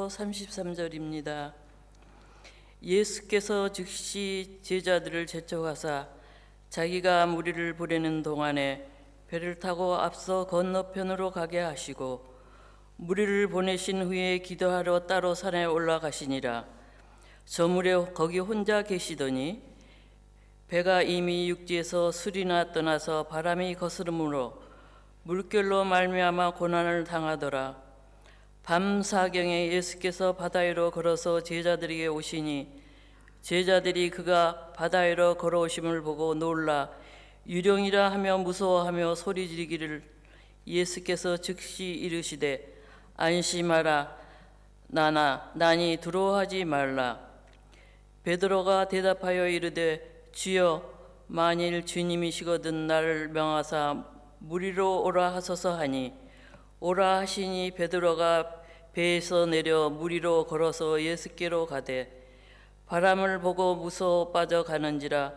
8조 33절입니다. 예수께서 즉시 제자들을 제쳐가사 자기가 무리를 보내는 동안에 배를 타고 앞서 건너편으로 가게 하시고 무리를 보내신 후에 기도하러 따로 산에 올라가시니라. 저물에 거기 혼자 계시더니 배가 이미 육지에서 술이나 떠나서 바람이 거스름으로 물결로 말미암아 고난을 당하더라. 밤 사경에 예수께서 바다 위로 걸어서 제자들에게 오시니 제자들이 그가 바다 위로 걸어오심을 보고 놀라 유령이라 하며 무서워하며 소리 지르기를 예수께서 즉시 이르시되 안심하라 나니 두려워하지 말라. 베드로가 대답하여 이르되 주여 만일 주님이시거든 나를 명하사 무리로 오라 하소서 하니 오라 하시니 베드로가 배에서 내려 무리로 걸어서 예수께로 가되 바람을 보고 무서워 빠져가는지라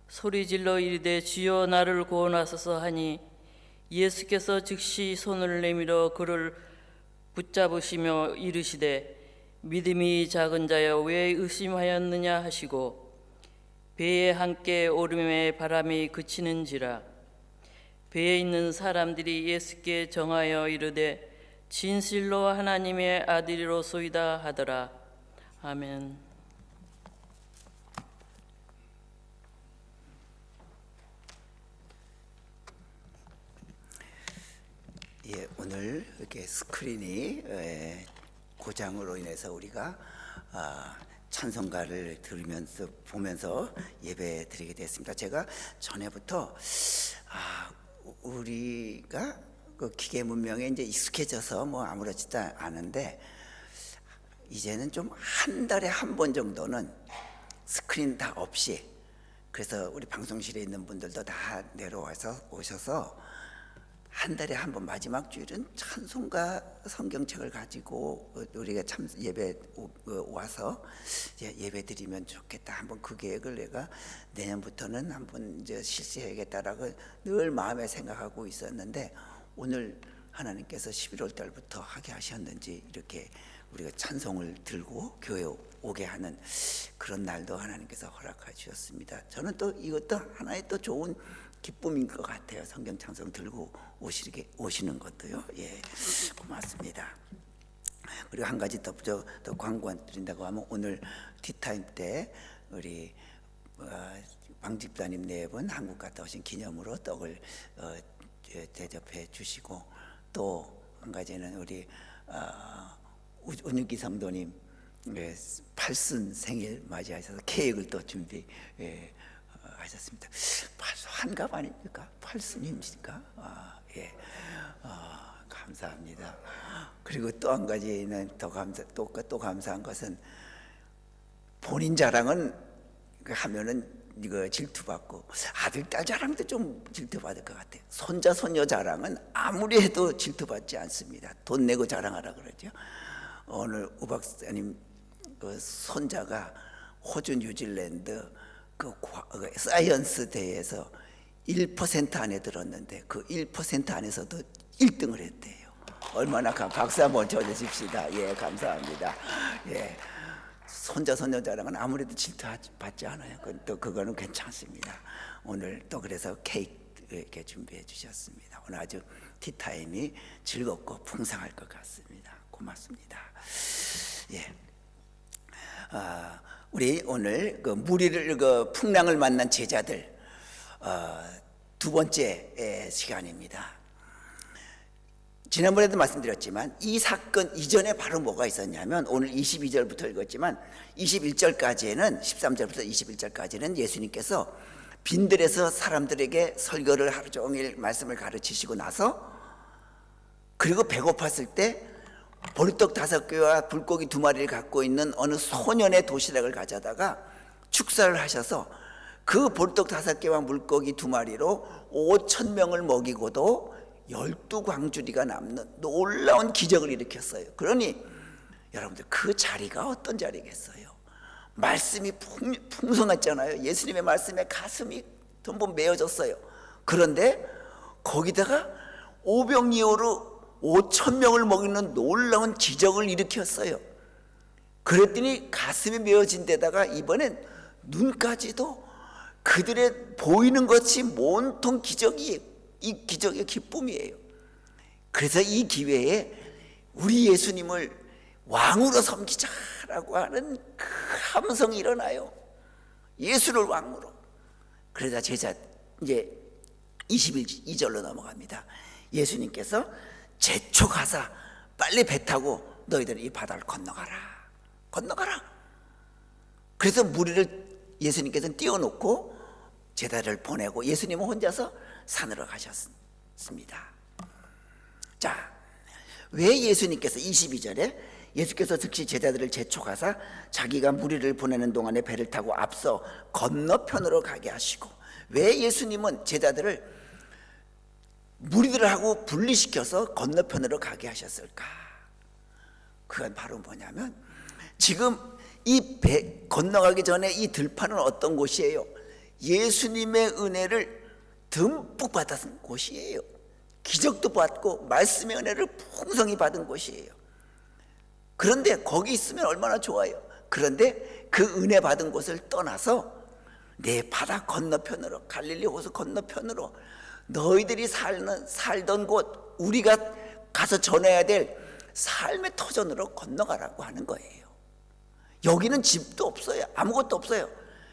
소리질러 이르되 주여 나를 구원하소서 하니 예수께서 즉시 손을 내밀어 그를 붙잡으시며 이르시되 믿음이 작은 자여 왜 의심하였느냐 하시고 배에 함께 오름에 바람이 그치는지라. 배에 있는 사람들이 예수께 정하여 이르되 진실로 하나님의 아들이로소이다 하더라. 아멘. 예, 오늘 이렇게 스크린이 고장으로 인해서 우리가 찬송가를 들으면서 보면서 예배 드리게 됐습니다. 제가 전에부터 우리가 그 기계 문명에 이제 익숙해져서 뭐 아무렇지도 않은데 이제는 좀 한 달에 한 번 정도는 스크린 다 없이, 그래서 우리 방송실에 있는 분들도 다 내려와서 오셔서 한 달에 한 번 마지막 주일은 찬송가 성경책을 가지고 우리가 참 예배 와서 예배 드리면 좋겠다. 한번 그 계획을 내가 내년부터는 한번 이제 실시해야겠다라고 늘 마음에 생각하고 있었는데 오늘 하나님께서 11월 달부터 하게 하셨는지 이렇게 우리가 찬송을 들고 교회 오게 하는 그런 날도 하나님께서 허락해 주셨습니다. 저는 또 이것도 하나의 또 좋은 기쁨인 것 같아요. 성경 찬송 들고 오시는 것도요. 예, 고맙습니다. 그리고 한 가지 더 광고 드린다고 하면 오늘 티타임 때 우리 방 집사님 네 분 한국 갔다 오신 기념으로 떡을 대접해 주시고, 또 한 가지는 우리 운유기 성도님 8순 생일 맞이하셔서 케이크를 또 준비 하셨습니다. 환갑 아닙니까? 8순입니까? 예, 감사합니다. 그리고 또 한 가지는 또 감사한 것은 본인 자랑은 하면은 이거 질투받고 아들 딸 자랑도 좀 질투받을 것 같아요. 손자 손녀 자랑은 아무리 해도 질투받지 않습니다. 돈 내고 자랑하라 그러죠. 오늘 우 박사님 그 손자가 호주 뉴질랜드 그 사이언스 대회에서 1% 안에 들었는데 그 1% 안에서도 1등을 했대요. 얼마나 박수 한번 쳐주십시다. 예, 감사합니다. 예, 손자 손녀 자랑은 아무래도 질투받지 않아요. 또 그거는 괜찮습니다. 오늘 또 그래서 케이크 이렇게 준비해 주셨습니다. 오늘 아주 티타임이 즐겁고 풍성할 것 같습니다. 고맙습니다. 예. 우리 오늘 그 무리를 풍랑을 만난 제자들 두 번째 시간입니다. 지난번에도 말씀드렸지만 이 사건 이전에 바로 뭐가 있었냐면 오늘 22절부터 읽었지만 21절까지는 13절부터 21절까지는 예수님께서 빈들에서 사람들에게 설교를 하루 종일 말씀을 가르치시고 나서, 그리고 배고팠을 때 보리떡 5개와 불고기 2마리를 갖고 있는 어느 소년의 도시락을 가져다가 축사를 하셔서 그 보리떡 5개와 물고기 2마리로 5,000명을 먹이고도 12광주리가 남는 놀라운 기적을 일으켰어요. 그러니 여러분들 그 자리가 어떤 자리겠어요? 말씀이 풍성했잖아요. 예수님의 말씀에 가슴이 전부 메어졌어요. 그런데 거기다가 오병이어로 5,000명을 먹이는 놀라운 기적을 일으켰어요. 그랬더니 가슴이 메어진 데다가 이번엔 눈까지도 그들의 보이는 것이 온통 기적이, 이 기적의 기쁨이에요. 그래서 이 기회에 우리 예수님을 왕으로 섬기자라고 하는 그 함성이 일어나요. 예수를 왕으로. 그러자 제자 이제 22절로 넘어갑니다. 예수님께서 재촉하사 빨리 배 타고 너희들은 이 바다를 건너가라. 건너가라. 그래서 무리를 예수님께서는 띄워놓고 제자를 보내고 예수님은 혼자서 산으로 가셨습니다. 자, 왜 예수님께서 22절에 예수께서 즉시 제자들을 재촉하사 자기가 무리를 보내는 동안에 배를 타고 앞서 건너편으로 가게 하시고, 왜 예수님은 제자들을 무리들을 하고 분리시켜서 건너편으로 가게 하셨을까? 그건 바로 뭐냐면, 지금 이 배 건너가기 전에 이 들판은 어떤 곳이에요? 예수님의 은혜를 듬뿍 받았은 곳이에요. 기적도 받고 말씀의 은혜를 풍성히 받은 곳이에요. 그런데 거기 있으면 얼마나 좋아요. 그런데 그 은혜 받은 곳을 떠나서 내 바다 건너편으로, 갈릴리 호수 건너편으로, 너희들이 살던 곳, 우리가 가서 전해야 될 삶의 터전으로 건너가라고 하는 거예요. 여기는 집도 없어요. 아무것도 없어요.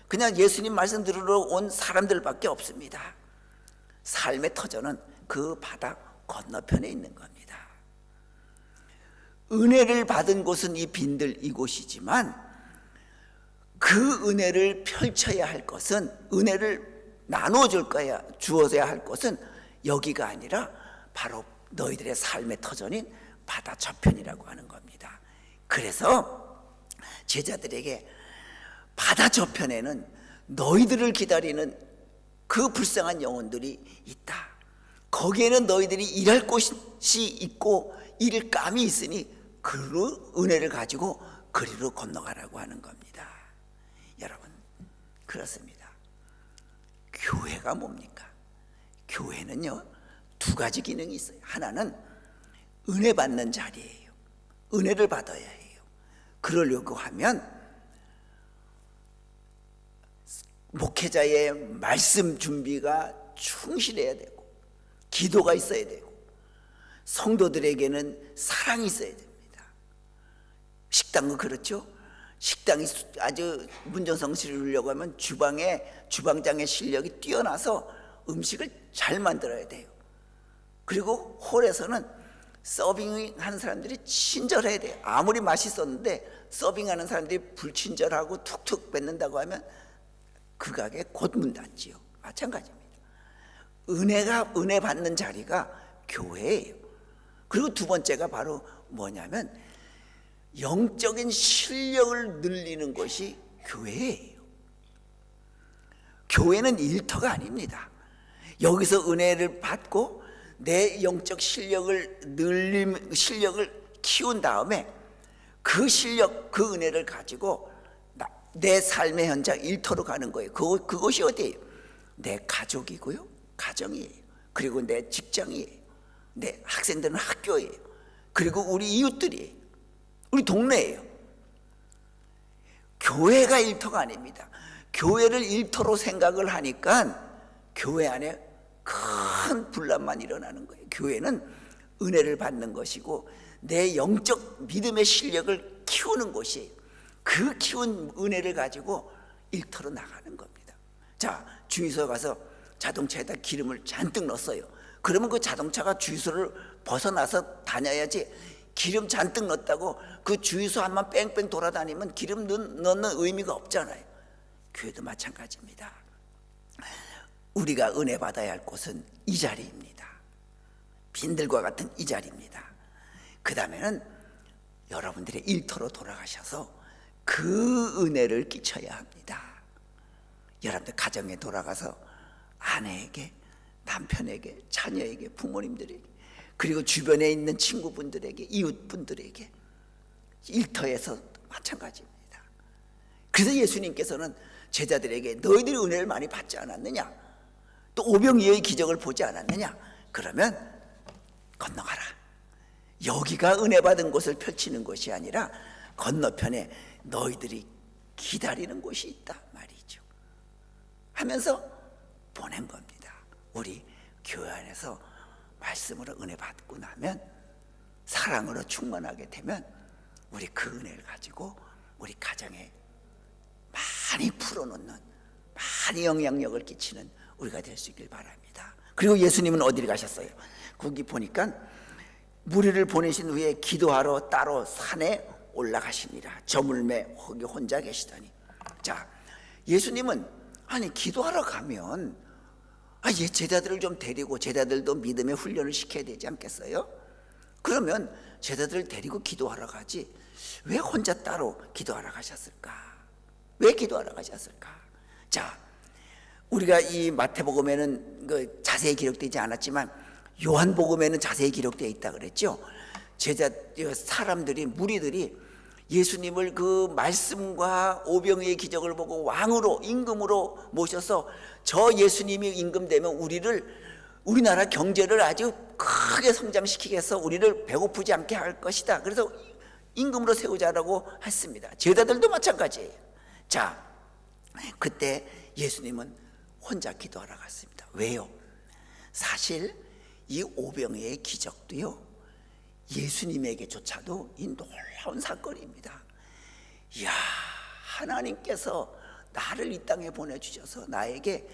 그냥 예수님 말씀 들으러 온 사람들밖에 없습니다. 삶의 터전은 그 바다 건너편에 있는 겁니다. 은혜를 받은 곳은 이 빈들 이곳이지만, 그 은혜를 펼쳐야 할 것은, 은혜를 나눠줄 거야, 주어져야 할 것은 여기가 아니라 바로 너희들의 삶의 터전인 바다 저편이라고 하는 겁니다. 그래서 제자들에게 바다 저편에는 너희들을 기다리는 그 불쌍한 영혼들이 있다. 거기에는 너희들이 일할 곳이 있고 일을 감이 있으니 그 은혜를 가지고 그리로 건너가라고 하는 겁니다. 여러분, 그렇습니다. 교회가 뭡니까? 교회는요, 두 가지 기능이 있어요. 하나는 은혜 받는 자리예요. 은혜를 받아야 해요. 그러려고 하면 목회자의 말씀 준비가 충실해야 되고, 기도가 있어야 되고, 성도들에게는 사랑이 있어야 됩니다. 식당도 그렇죠. 식당이 아주 문전성시를 이루려고 하면 주방장의 실력이 뛰어나서 음식을 잘 만들어야 돼요. 그리고 홀에서는 서빙하는 사람들이 친절해야 돼요. 아무리 맛있었는데 서빙하는 사람들이 불친절하고 툭툭 뱉는다고 하면 그 가게 곧 문 닫지요. 마찬가지입니다. 은혜 받는 자리가 교회예요. 그리고 두 번째가 바로 뭐냐면 영적인 실력을 늘리는 것이 교회예요. 교회는 일터가 아닙니다. 여기서 은혜를 받고 내 영적 실력을 키운 다음에 그 실력, 그 은혜를 가지고 내 삶의 현장 일터로 가는 거예요. 그것이 어디예요? 내 가족이고요, 가정이에요. 그리고 내 직장이에요. 내 학생들은 학교예요. 그리고 우리 이웃들이에요. 우리 동네예요. 교회가 일터가 아닙니다. 교회를 일터로 생각을 하니까 교회 안에 큰 분란만 일어나는 거예요. 교회는 은혜를 받는 것이고 내 영적 믿음의 실력을 키우는 곳이에요. 그 키운 은혜를 가지고 일터로 나가는 겁니다. 자, 주유소 가서 자동차에다 기름을 잔뜩 넣었어요. 그러면 그 자동차가 주유소를 벗어나서 다녀야지, 기름 잔뜩 넣었다고 그 주유소 한번 뺑뺑 돌아다니면 기름 넣는 의미가 없잖아요. 교회도 마찬가지입니다. 우리가 은혜 받아야 할 곳은 이 자리입니다. 빈들과 같은 이 자리입니다. 그 다음에는 여러분들의 일터로 돌아가셔서 그 은혜를 끼쳐야 합니다. 여러분들 가정에 돌아가서 아내에게, 남편에게, 자녀에게, 부모님들에게, 그리고 주변에 있는 친구분들에게, 이웃분들에게, 일터에서 마찬가지입니다. 그래서 예수님께서는 제자들에게 너희들이 은혜를 많이 받지 않았느냐? 또 오병이어의 기적을 보지 않았느냐? 그러면 건너가라. 여기가 은혜 받은 곳을 펼치는 것이 아니라 건너편에 너희들이 기다리는 곳이 있다 말이죠 하면서 보낸 겁니다. 우리 교회 안에서 말씀으로 은혜 받고 나면, 사랑으로 충만하게 되면 우리 그 은혜를 가지고 우리 가정에 많이 풀어놓는, 많이 영향력을 끼치는 우리가 될 수 있길 바랍니다. 그리고 예수님은 어디를 가셨어요? 거기 보니까 무리를 보내신 후에 기도하러 따로 산에 올라가시니라. 저물매 거기 혼자 계시더니. 자, 예수님은 아니 기도하러 가면 제자들을 좀 데리고, 제자들도 믿음의 훈련을 시켜야 되지 않겠어요? 그러면 제자들을 데리고 기도하러 가지 왜 혼자 따로 기도하러 가셨을까? 왜 기도하러 가셨을까? 자, 우리가 이 마태복음에는 자세히 기록되지 않았지만 요한복음에는 자세히 기록되어 있다 그랬죠. 사람들이, 무리들이 예수님을 그 말씀과 오병이의 기적을 보고 왕으로, 임금으로 모셔서 저 예수님이 임금되면 우리나라 경제를 아주 크게 성장시키게 해서 우리를 배고프지 않게 할 것이다. 그래서 임금으로 세우자라고 했습니다. 제자들도 마찬가지예요. 자, 그때 예수님은 혼자 기도하러 갔습니다. 왜요? 사실 이 오병이의 기적도요, 예수님에게조차도 이 놀라운 사건입니다. 이야, 하나님께서 나를 이 땅에 보내주셔서 나에게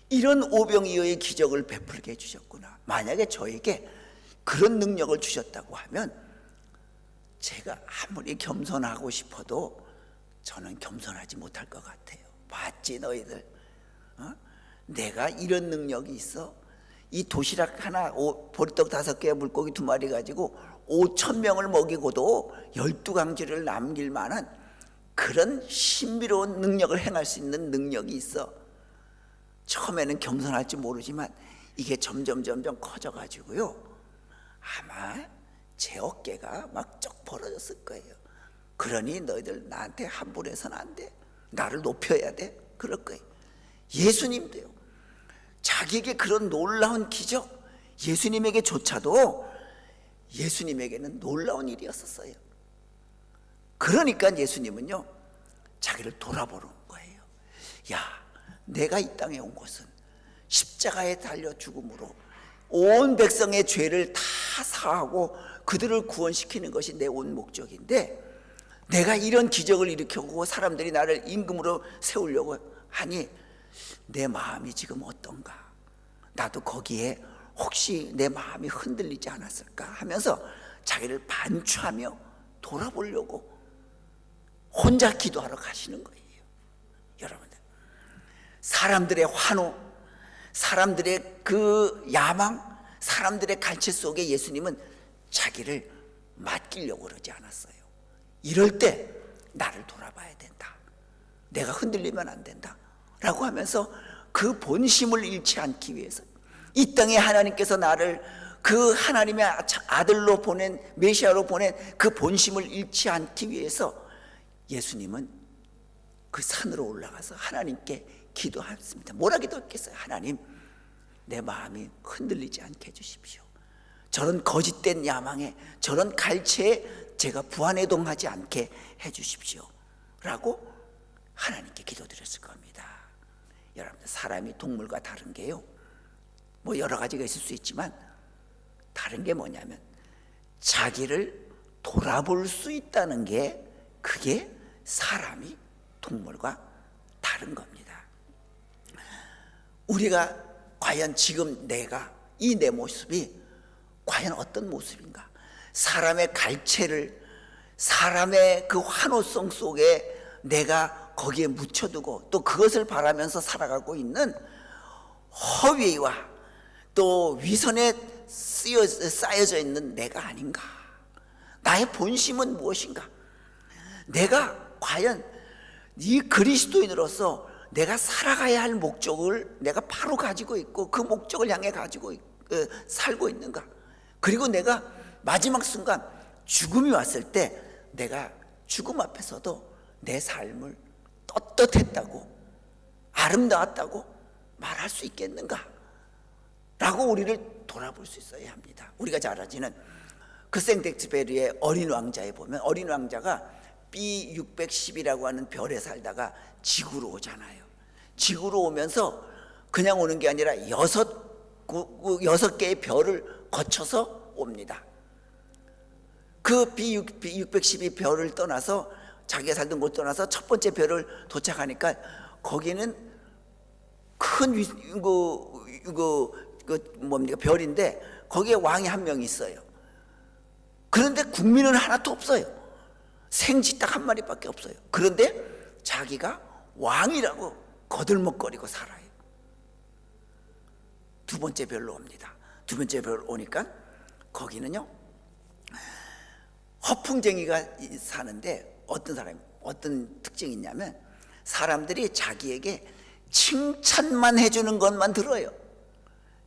이런 오병이어의 기적을 베풀게 해주셨구나. 만약에 저에게 그런 능력을 주셨다고 하면 제가 아무리 겸손하고 싶어도 저는 겸손하지 못할 것 같아요. 봤지 너희들? 내가 이런 능력이 있어? 이 도시락 하나, 보리떡 5개, 물고기 2마리 가지고 5,000명을 먹이고도 12강지를 남길 만한 그런 신비로운 능력을 행할 수 있는 능력이 있어. 처음에는 겸손할지 모르지만 이게 점점 커져가지고요, 아마 제 어깨가 막 쩍 벌어졌을 거예요. 그러니 너희들 나한테 함부로 해서는 안 돼. 나를 높여야 돼. 그럴 거예요. 예수님도요, 자기에게 그런 놀라운 기적, 예수님에게조차도 예수님에게는 놀라운 일이었었어요. 그러니까 예수님은요, 자기를 돌아보는 거예요. 야, 내가 이 땅에 온 것은 십자가에 달려 죽음으로 온 백성의 죄를 다 사하고 그들을 구원시키는 것이 내 온 목적인데, 내가 이런 기적을 일으켜고 사람들이 나를 임금으로 세우려고 하니 내 마음이 지금 어떤가? 나도 거기에 혹시 내 마음이 흔들리지 않았을까 하면서 자기를 반추하며 돌아보려고 혼자 기도하러 가시는 거예요. 여러분들, 사람들의 환호, 사람들의 그 야망, 사람들의 갈채 속에 예수님은 자기를 맡기려고 그러지 않았어요. 이럴 때 나를 돌아봐야 된다, 내가 흔들리면 안 된다 라고 하면서 그 본심을 잃지 않기 위해서, 이 땅에 하나님께서 나를 그 하나님의 아들로 보낸, 메시아로 보낸 그 본심을 잃지 않기 위해서 예수님은 그 산으로 올라가서 하나님께 기도했습니다. 뭐라 기도했겠어요? 하나님, 내 마음이 흔들리지 않게 해주십시오. 저런 거짓된 야망에, 저런 갈채에 제가 부안해동하지 않게 해주십시오 라고 하나님께 기도드렸을 겁니다. 여러분들, 사람이 동물과 다른 게요, 뭐 여러 가지가 있을 수 있지만 다른 게 뭐냐면 자기를 돌아볼 수 있다는 게, 그게 사람이 동물과 다른 겁니다. 우리가 과연 지금 이 내 모습이 과연 어떤 모습인가? 사람의 갈채를, 사람의 그 환호성 속에 내가 거기에 묻혀두고 또 그것을 바라면서 살아가고 있는 허위와 또 위선에 쌓여져 있는 내가 아닌가? 나의 본심은 무엇인가? 내가 과연 이 그리스도인으로서 내가 살아가야 할 목적을 내가 바로 가지고 있고 그 목적을 향해 가지고 살고 있는가? 그리고 내가 마지막 순간 죽음이 왔을 때 내가 죽음 앞에서도 내 삶을 떳떳했다고, 아름다웠다고 말할 수 있겠는가? 라고 우리를 돌아볼 수 있어야 합니다. 우리가 잘 아시는 그 생텍쥐페리의 어린 왕자에 보면, 어린 왕자가 B610이라고 하는 별에 살다가 지구로 오잖아요. 지구로 오면서 그냥 오는 게 아니라 여섯 개의 별을 거쳐서 옵니다. 그 B612 별을 떠나서 자기가 살던 곳 떠나서 첫 번째 별을 도착하니까 거기는 큰 별인데 거기에 왕이 한 명 있어요. 그런데 국민은 하나도 없어요. 생쥐 딱 한 마리밖에 없어요. 그런데 자기가 왕이라고 거들먹거리고 살아요. 두 번째 별로 옵니다. 두 번째 별 오니까 거기는요 허풍쟁이가 사는데 어떤 특징이 있냐면 사람들이 자기에게 칭찬만 해주는 것만 들어요.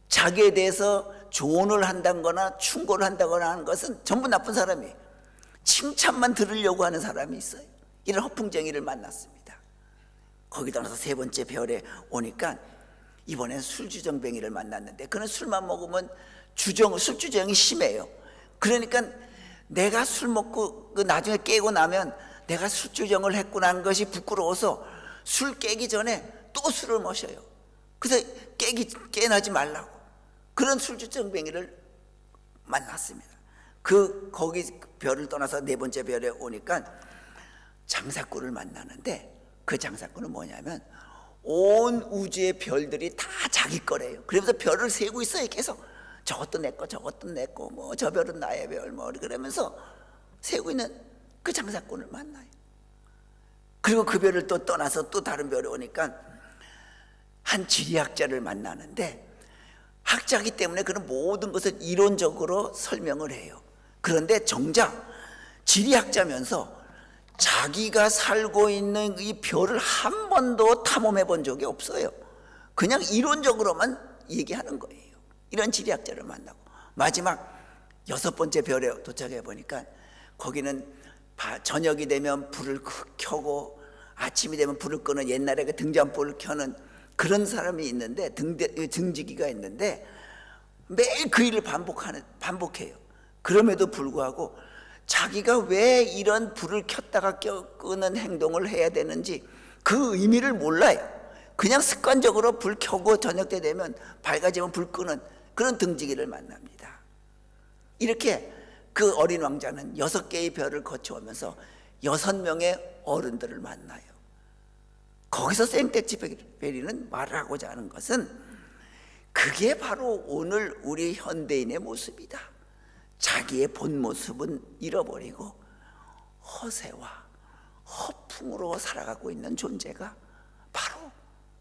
자기에 대해서 조언을 한다거나 충고를 한다거나 하는 것은 전부 나쁜 사람이에요. 칭찬만 들으려고 하는 사람이 있어요. 이런 허풍쟁이를 만났습니다. 거기다 나서 세 번째 별에 오니까 이번엔 술주정뱅이를 만났는데 그는 술만 먹으면 술주정이 심해요. 그러니까 내가 술 먹고 나중에 깨고 나면 내가 술주정을 했구나 하는 것이 부끄러워서 술 깨기 전에 또 술을 마셔요. 그래서 깨나지 말라고. 그런 술주정뱅이를 만났습니다. 거기 별을 떠나서 네 번째 별에 오니까 장사꾼을 만나는데 그 장사꾼은 뭐냐면 온 우주의 별들이 다 자기 거래요. 그러면서 별을 세고 있어요. 계속 저것도 내 거, 저것도 내 거, 뭐 저 별은 나의 별, 뭐 그러면서 세고 있는 그 장사꾼을 만나요. 그리고 그 별을 또 떠나서 또 다른 별에 오니까 한 지리학자를 만나는데 학자이기 때문에 그런 모든 것을 이론적으로 설명을 해요. 그런데 정작 지리학자면서 자기가 살고 있는 이 별을 한 번도 탐험해 본 적이 없어요. 그냥 이론적으로만 얘기하는 거예요. 이런 지리학자를 만나고 마지막 여섯 번째 별에 도착해 보니까 거기는 저녁이 되면 불을 켜고 아침이 되면 불을 끄는 옛날에 그 등잔불을 켜는 그런 사람이 있는데 등지기가 있는데 매일 그 일을 반복해요. 그럼에도 불구하고 자기가 왜 이런 불을 켰다가 끄는 행동을 해야 되는지 그 의미를 몰라요. 그냥 습관적으로 불 켜고 저녁 때 되면 밝아지면 불 끄는 그런 등지기를 만납니다. 이렇게 그 어린 왕자는 6개의 별을 거쳐오면서 6명의 어른들을 만나요. 거기서 생텍쥐페리는 말하고자 하는 것은 그게 바로 오늘 우리 현대인의 모습이다. 자기의 본 모습은 잃어버리고 허세와 허풍으로 살아가고 있는 존재가 바로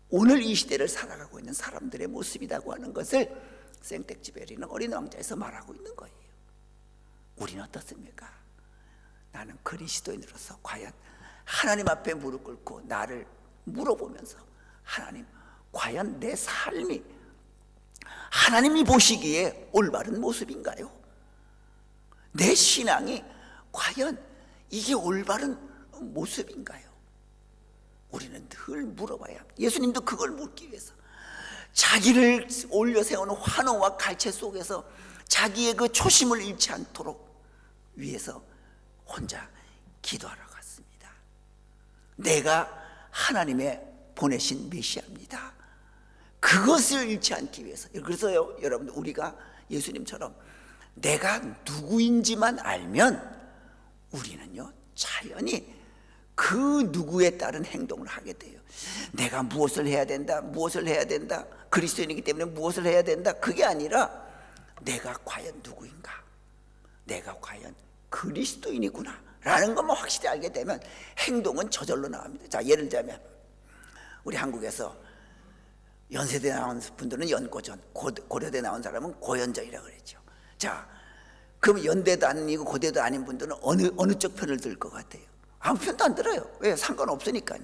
오늘 이 시대를 살아가고 있는 사람들의 모습이라고 하는 것을 생텍쥐페리는 어린 왕자에서 말하고 있는 거예요. 우리는 어떻습니까? 나는 그리스도인으로서 과연 하나님 앞에 무릎 꿇고 나를 물어보면서 하나님, 과연 내 삶이 하나님이 보시기에 올바른 모습인가요? 내 신앙이 과연 이게 올바른 모습인가요? 우리는 늘 물어봐야 합니다. 예수님도 그걸 묻기 위해서 자기를 올려 세우는 환호와 갈채 속에서 자기의 그 초심을 잃지 않도록 위해서 혼자 기도하러 갔습니다. 내가 하나님의 보내신 메시아입니다. 그것을 잃지 않기 위해서. 그래서요, 여러분, 우리가 예수님처럼 내가 누구인지만 알면 우리는요 자연히 그 누구에 따른 행동을 하게 돼요. 내가 무엇을 해야 된다, 무엇을 해야 된다, 그리스도인이기 때문에 무엇을 해야 된다, 그게 아니라 내가 과연 누구인가, 내가 과연 그리스도인이구나 라는 것만 확실히 알게 되면 행동은 저절로 나옵니다. 자, 예를 들자면 우리 한국에서 연세대 나온 분들은 연고전, 고려대 나온 사람은 고연전이라고 그랬죠. 자, 그럼 연대도 아니고 고대도 아닌 분들은 어느 쪽 편을 들 것 같아요? 아무 편도 안 들어요. 왜? 상관없으니까요.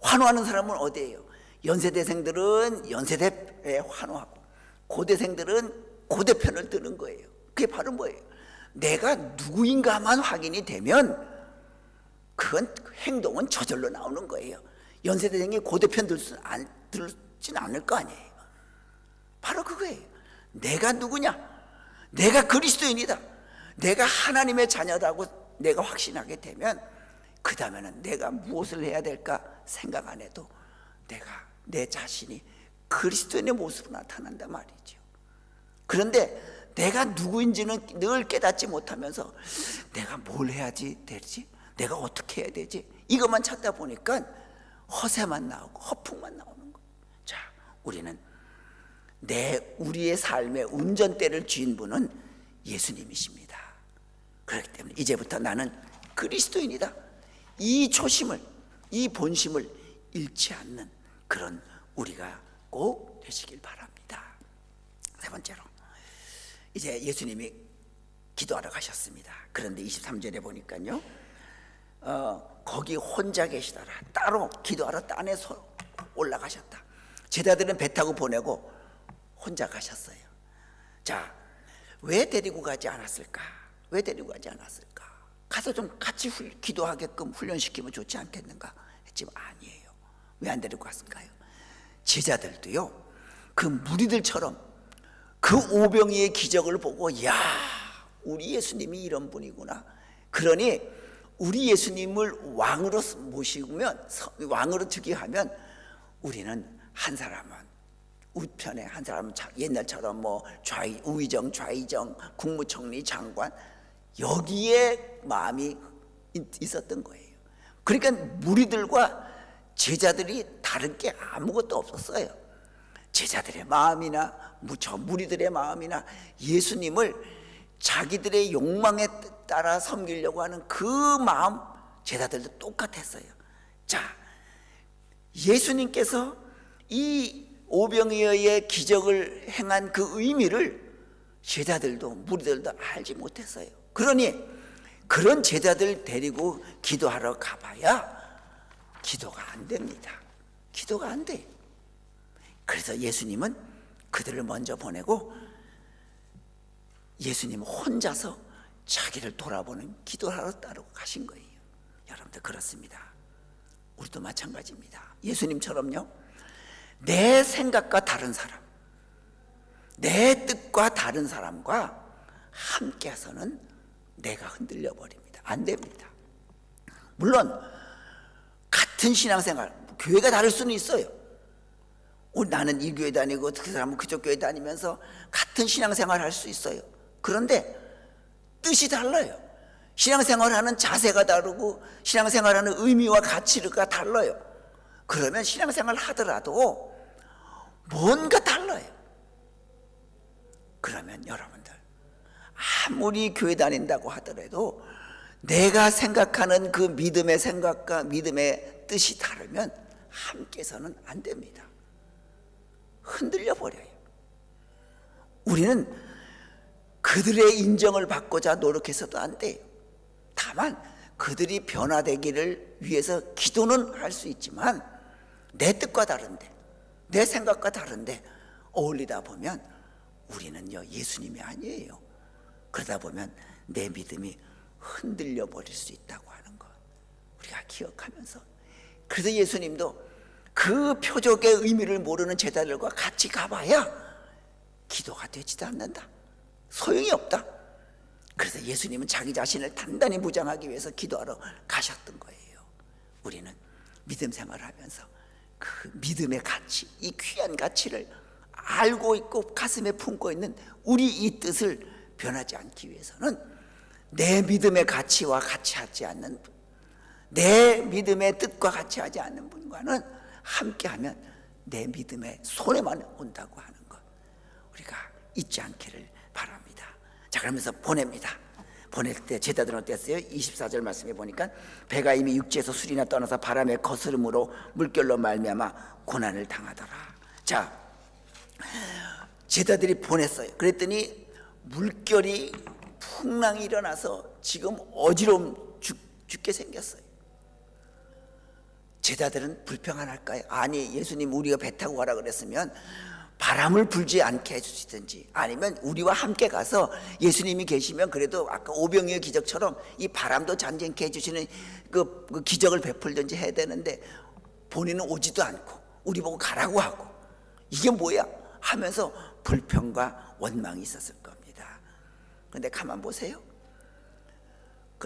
환호하는 사람은 어디예요? 연세대생들은 연세대에 환호하고 고대생들은 고대 편을 드는 거예요. 그게 바로 뭐예요? 내가 누구인가만 확인이 되면 그건 행동은 저절로 나오는 거예요. 연세대생이 고대 편 들진 않을 거 아니에요. 바로 그거예요. 내가 누구냐? 내가 그리스도인이다. 내가 하나님의 자녀라고 내가 확신하게 되면 그 다음에는 내가 무엇을 해야 될까 생각 안 해도 내가 내 자신이 그리스도인의 모습으로 나타난단 말이죠. 그런데 내가 누구인지는 늘 깨닫지 못하면서 내가 뭘 해야지 되지? 내가 어떻게 해야 되지? 이것만 찾다 보니까 허세만 나오고 허풍만 나오는 거예요. 자, 우리는 우리의 삶의 운전대를 쥔 분은 예수님이십니다. 그렇기 때문에 이제부터 나는 그리스도인이다, 이 초심을, 이 본심을 잃지 않는 그런 우리가 꼭 되시길 바랍니다. 세 번째로, 이제 예수님이 기도하러 가셨습니다. 그런데 23절에 보니까요, 거기 혼자 계시더라. 따로 기도하러 딴에 올라가셨다. 제자들은 배 타고 보내고 혼자 가셨어요. 자, 왜 데리고 가지 않았을까? 왜 데리고 가지 않았을까? 가서 좀 같이 기도하게끔 훈련시키면 좋지 않겠는가 했지만 아니에요. 왜 안 데리고 갔을까요? 제자들도요, 그 무리들처럼 그 오병이의 기적을 보고, 야, 우리 예수님이 이런 분이구나. 그러니 우리 예수님을 왕으로 모시면, 왕으로 즉위하면 우리는 한 사람은 우편에, 한 사람은 옛날처럼 뭐 우의정, 좌의정, 국무총리, 장관, 여기에 마음이 있었던 거예요. 그러니까 무리들과 제자들이 다른 게 아무것도 없었어요. 제자들의 마음이나 저 무리들의 마음이나 예수님을 자기들의 욕망에 따라 섬기려고 하는 그 마음, 제자들도 똑같았어요. 자, 예수님께서 이 오병이어의 기적을 행한 그 의미를 제자들도 무리들도 알지 못했어요. 그러니 그런 제자들 데리고 기도하러 가봐야 기도가 안 됩니다. 기도가 안 돼요. 그래서 예수님은 그들을 먼저 보내고 예수님은 혼자서 자기를 돌아보는 기도하러 따르고 가신 거예요. 여러분들 그렇습니다. 우리도 마찬가지입니다. 예수님처럼요, 내 생각과 다른 사람, 내 뜻과 다른 사람과 함께해서는 내가 흔들려 버립니다. 안 됩니다. 물론 같은 신앙생활, 교회가 다를 수는 있어요. 나는 이 교회 다니고 그 사람은 그쪽 교회 다니면서 같은 신앙생활 할 수 있어요. 그런데 뜻이 달라요. 신앙생활하는 자세가 다르고 신앙생활하는 의미와 가치가 달라요. 그러면 신앙생활 하더라도 뭔가 달라요. 그러면 여러분들 아무리 교회 다닌다고 하더라도 내가 생각하는 그 믿음의 생각과 믿음의 뜻이 다르면 함께서는 안 됩니다. 흔들려 버려요. 우리는 그들의 인정을 받고자 노력해서도 안 돼요. 다만 그들이 변화되기를 위해서 기도는 할 수 있지만 내 뜻과 다른데, 내 생각과 다른데 어울리다 보면 우리는요, 예수님이 아니에요. 그러다 보면 내 믿음이 흔들려 버릴 수 있다고 하는 것 우리가 기억하면서, 그래서 예수님도 그 표적의 의미를 모르는 제자들과 같이 가봐야 기도가 되지도 않는다, 소용이 없다. 그래서 예수님은 자기 자신을 단단히 무장하기 위해서 기도하러 가셨던 거예요. 우리는 믿음 생활하면서 그 믿음의 가치, 이 귀한 가치를 알고 있고 가슴에 품고 있는 우리 이 뜻을 변하지 않기 위해서는 내 믿음의 가치와 같이 하지 않는 분, 내 믿음의 뜻과 같이 하지 않는 분과는 함께하면 내 믿음의 손해만 온다고 하는 것 우리가 잊지 않기를 바랍니다. 자, 그러면서 보냅니다. 보낼 때 제자들은 어땠어요? 24절 말씀해 보니까 배가 이미 육지에서 술이나 떠나서 바람의 거스름으로 물결로 말미암아 고난을 당하더라. 자, 제자들이 보냈어요. 그랬더니 물결이 풍랑이 일어나서 지금 어지러움 죽게 생겼어요. 제자들은 불평할까요? 아니, 예수님 우리가 배 타고 가라 그랬으면 바람을 불지 않게 해주시든지, 아니면 우리와 함께 가서 예수님이 계시면 그래도 아까 오병이어 기적처럼 이 바람도 잠잠케 해주시는 그 기적을 베풀든지 해야 되는데 본인은 오지도 않고 우리 보고 가라고 하고, 이게 뭐야 하면서 불평과 원망이 있었을 겁니다. 그런데 가만 보세요.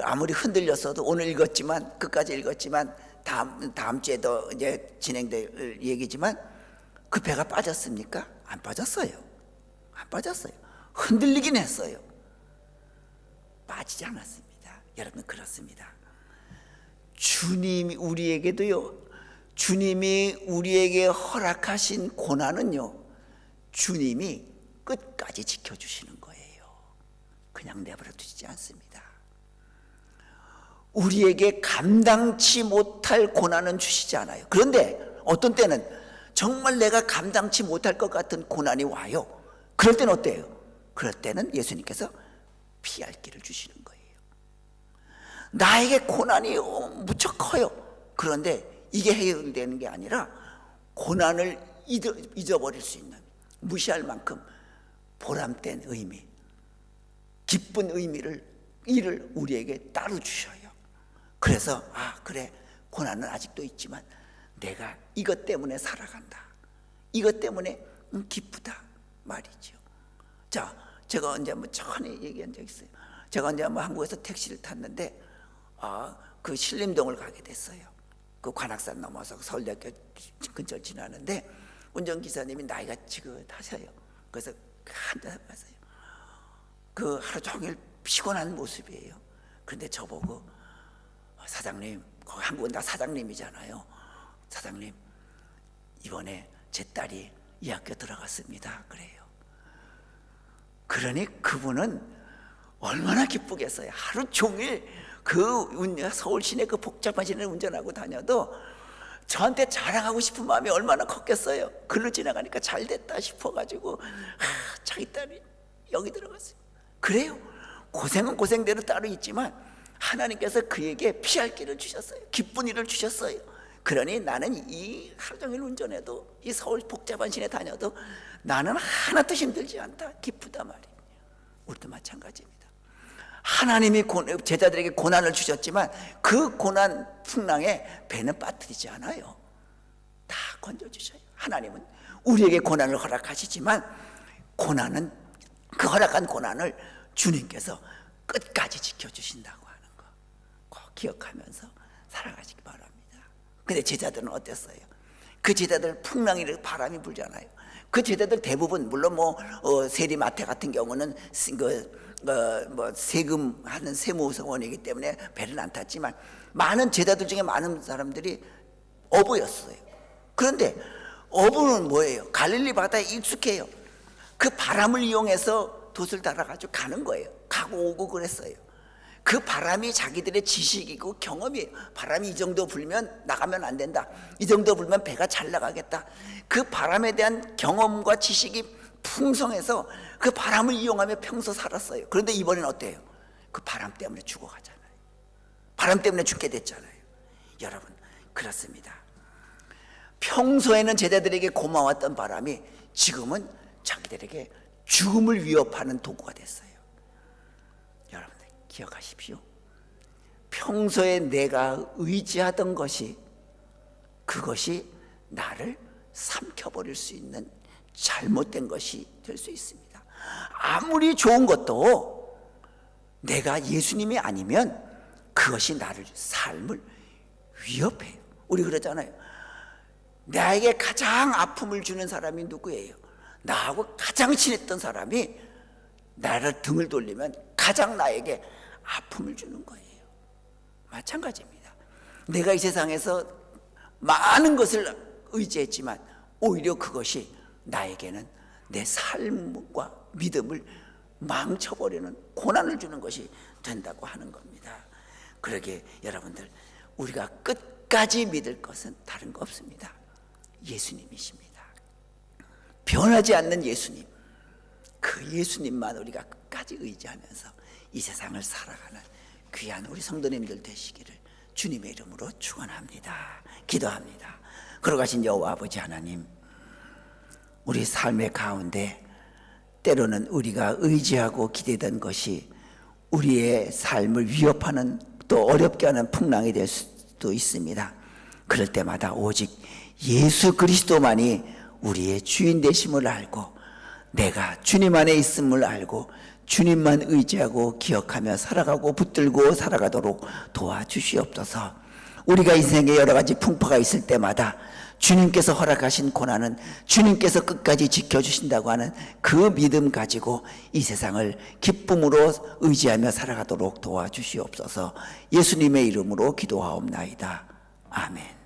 아무리 흔들렸어도 오늘 읽었지만 끝까지 읽었지만 다음 주에도 이제 진행될 얘기지만 그 배가 빠졌습니까? 안 빠졌어요. 안 빠졌어요. 흔들리긴 했어요. 빠지지 않았습니다. 여러분 그렇습니다. 주님이 우리에게도요, 주님이 우리에게 허락하신 고난은요, 주님이 끝까지 지켜주시는 거예요. 그냥 내버려 두지 않습니다. 우리에게 감당치 못할 고난은 주시지 않아요. 그런데 어떤 때는 정말 내가 감당치 못할 것 같은 고난이 와요. 그럴 때는 어때요? 그럴 때는 예수님께서 피할 길을 주시는 거예요. 나에게 고난이 무척 커요. 그런데 이게 해결되는 게 아니라 고난을 잊어버릴 수 있는, 무시할 만큼 보람된 의미, 기쁜 이를 우리에게 따로 주셔요. 그래서 그래, 고난은 아직도 있지만 내가 이것 때문에 살아간다, 이것 때문에 기쁘다 말이죠. 자, 제가 언제 한번 천히 얘기한 적 있어요. 제가 언제 한번 한국에서 택시를 탔는데 그 신림동을 가게 됐어요. 그 관악산 넘어서 서울대학교 근처를 지나는데 운전기사님이 나이가 지긋하셔요. 그래서 한잔 마세요. 그 하루 종일 피곤한 모습이에요. 그런데 저보고 사장님, 거기 한국은 다 사장님이잖아요. 사장님, 이번에 제 딸이 이 학교 들어갔습니다. 그래요. 그러니 그분은 얼마나 기쁘겠어요. 하루 종일 서울 시내 그 복잡한 시내를 운전하고 다녀도 저한테 자랑하고 싶은 마음이 얼마나 컸겠어요. 글로 지나가니까 잘 됐다 싶어가지고 자기 딸이 여기 들어갔어요. 그래요. 고생은 고생대로 따로 있지만 하나님께서 그에게 피할 길을 주셨어요. 기쁜 일을 주셨어요. 그러니 나는 이 하루 종일 운전해도 이 서울 복잡한 시내 다녀도 나는 하나도 힘들지 않다, 기쁘다 말이에요. 우리도 마찬가지입니다. 하나님이 제자들에게 고난을 주셨지만 그 고난 풍랑에 배는 빠뜨리지 않아요. 다 건져주셔요. 하나님은 우리에게 고난을 허락하시지만 그 허락한 고난을 주님께서 끝까지 지켜주신다고 하는 거 꼭 기억하면서 살아가시기 바랍니다. 근데 제자들은 어땠어요? 그 제자들 풍랑이 바람이 불잖아요. 그 제자들 대부분 물론 세리마태 같은 경우는 세금 하는 세무서원이기 때문에 배를 안 탔지만 많은 제자들 중에 많은 사람들이 어부였어요. 그런데 어부는 뭐예요? 갈릴리 바다에 익숙해요. 그 바람을 이용해서 돛을 달아가지고 가는 거예요. 가고 오고 그랬어요. 그 바람이 자기들의 지식이고 경험이에요. 바람이 이 정도 불면 나가면 안 된다, 이 정도 불면 배가 잘 나가겠다. 그 바람에 대한 경험과 지식이 풍성해서 그 바람을 이용하며 평소 살았어요. 그런데 이번엔 어때요? 그 바람 때문에 죽어가잖아요. 바람 때문에 죽게 됐잖아요. 여러분 그렇습니다. 평소에는 제자들에게 고마웠던 바람이 지금은 자기들에게 죽음을 위협하는 도구가 됐어요. 여러분들 기억하십시오. 평소에 내가 의지하던 것이 그것이 나를 삼켜버릴 수 있는 잘못된 것이 될 수 있습니다. 아무리 좋은 것도 내가 예수님이 아니면 그것이 나를 삶을 위협해요. 우리 그러잖아요. 나에게 가장 아픔을 주는 사람이 누구예요? 나하고 가장 친했던 사람이 나를 등을 돌리면 가장 나에게 아픔을 주는 거예요. 마찬가지입니다. 내가 이 세상에서 많은 것을 의지했지만 오히려 그것이 나에게는 내 삶과 믿음을 망쳐버리는 고난을 주는 것이 된다고 하는 겁니다. 그러기에 여러분들 우리가 끝까지 믿을 것은 다른 거 없습니다. 예수님이십니다. 변하지 않는 예수님, 그 예수님만 우리가 끝까지 의지하면서 이 세상을 살아가는 귀한 우리 성도님들 되시기를 주님의 이름으로 축원합니다. 기도합니다. 걸어가신 여호와 아버지 하나님, 우리 삶의 가운데 때로는 우리가 의지하고 기대던 것이 우리의 삶을 위협하는, 또 어렵게 하는 풍랑이 될 수도 있습니다. 그럴 때마다 오직 예수 그리스도만이 우리의 주인 되심을 알고, 내가 주님 안에 있음을 알고 주님만 의지하고 기억하며 살아가고 붙들고 살아가도록 도와주시옵소서. 우리가 인생에 여러 가지 풍파가 있을 때마다 주님께서 허락하신 고난은 주님께서 끝까지 지켜주신다고 하는 그 믿음 가지고 이 세상을 기쁨으로 의지하며 살아가도록 도와주시옵소서. 예수님의 이름으로 기도하옵나이다. 아멘.